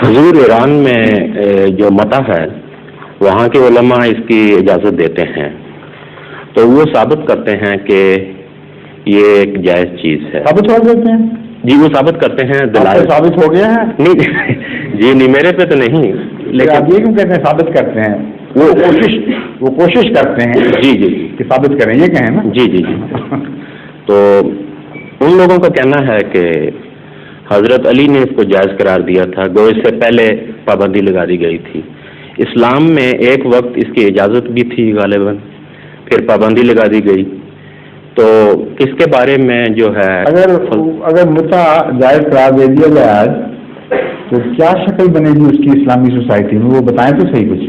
حضور ایران میں جو متا ہے وہاں کے علماء اس کی اجازت دیتے ہیں، تو وہ ثابت کرتے ہیں کہ یہ ایک جائز چیز ہے۔ ثابت ہو دیتے ہیں؟ جی وہ ثابت کرتے ہیں، دلائل ثابت ہو گیا ہے؟ نہیں جی نہیں، میرے پہ تو نہیں، لیکن آپ یہ کیوں کہتے ہیں ثابت کرتے ہیں؟ وہ کوشش کرتے ہیں جی کہ ثابت کریں، یہ کہیں نا؟ جی تو ان لوگوں کا کہنا ہے کہ حضرت علی نے اس کو جائز قرار دیا تھا، گو اس سے پہلے پابندی لگا دی گئی تھی۔ اسلام میں ایک وقت اس کی اجازت بھی تھی غالباً، پھر پابندی لگا دی گئی، تو اس کے بارے میں جو ہے اگر متا جائز قرار دے دیا جائے آج، تو کیا شکل بنے گی اس کی اسلامی سوسائٹی میں؟ وہ بتائیں تو صحیح کچھ۔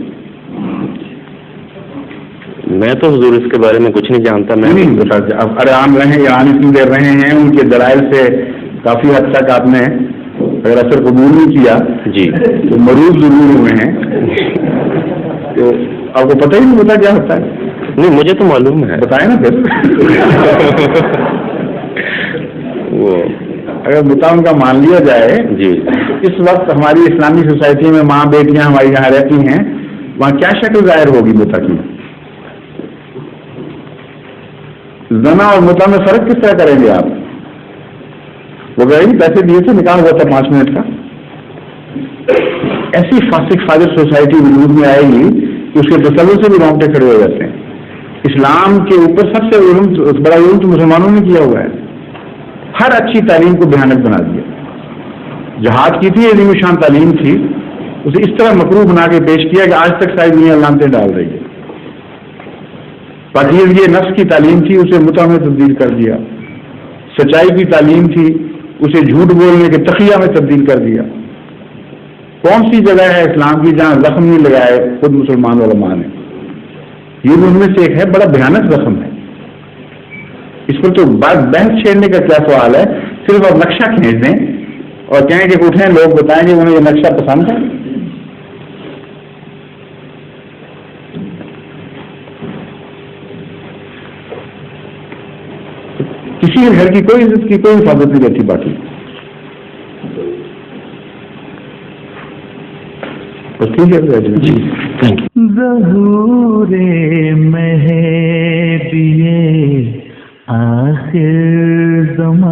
میں تو حضور اس کے بارے میں کچھ نہیں جانتا۔ میں نہیں بتا، ارے عام رہے ایران اس میں دے رہے ہیں، ان کے دلائل سے کافی حد تک آپ نے اگر اثر قبول نہیں کیا جی تو مروز ضرور ہوئے ہیں، تو آپ کو پتہ ہی نہیں ہوتا کیا ہوتا ہے؟ نہیں مجھے تو معلوم ہے، بتائیں نا پھر۔ وہ اگر متا ان کا مان لیا جائے جی، اس وقت ہماری اسلامی سوسائٹی میں ماں بیٹیاں ہماری یہاں رہتی ہیں، وہاں کیا شکل ظاہر ہوگی متا کی؟ زنا اور متا میں فرق کس طرح کریں گے آپ؟ وہ گئی پیسے دیے تھے، نکاح ہوا تھا 5 منٹ کا، ایسی فاسق فاجر سوسائٹی وجود میں آئے گی کہ اس کے تصور سے بھی رونگٹے کھڑے ہو جاتے ہیں۔ اسلام کے اوپر سب سے بڑا ظلم تو مسلمانوں نے کیا ہوا ہے، ہر اچھی تعلیم کو بھیانک بنا دیا۔ جہاد کی تھی، عظیم شان تعلیم تھی، اسے اس طرح مکروہ بنا کے پیش کیا کہ آج تک ساری دنیا لانتیں ڈال رہی ہے۔ پاکیزگی نفس کی تعلیم تھی، اسے متع میں تبدیل کر دیا۔ سچائی کی تعلیم تھی، اسے جھوٹ بولنے کے تقیہ میں تبدیل کر دیا۔ کون سی جگہ ہے اسلام کی جہاں زخم نہیں لگائے خود مسلمان علماء نے؟ یہ بھی ان میں سے ایک ہے، بڑا بھیانک زخم ہے۔ اس پر تو بحث چھیڑنے کا کیا سوال ہے؟ صرف آپ نقشہ کھینچ دیں اور کہیں کہ اٹھیں لوگ بتائیں کہ انہیں یہ نقشہ پسند ہے۔ کسی کے گھر کی کوئی عزت کی کوئی حفاظت نہیں رہتی باقی۔ ٹھیک ہے جی، ظہور مہدی آخر زمان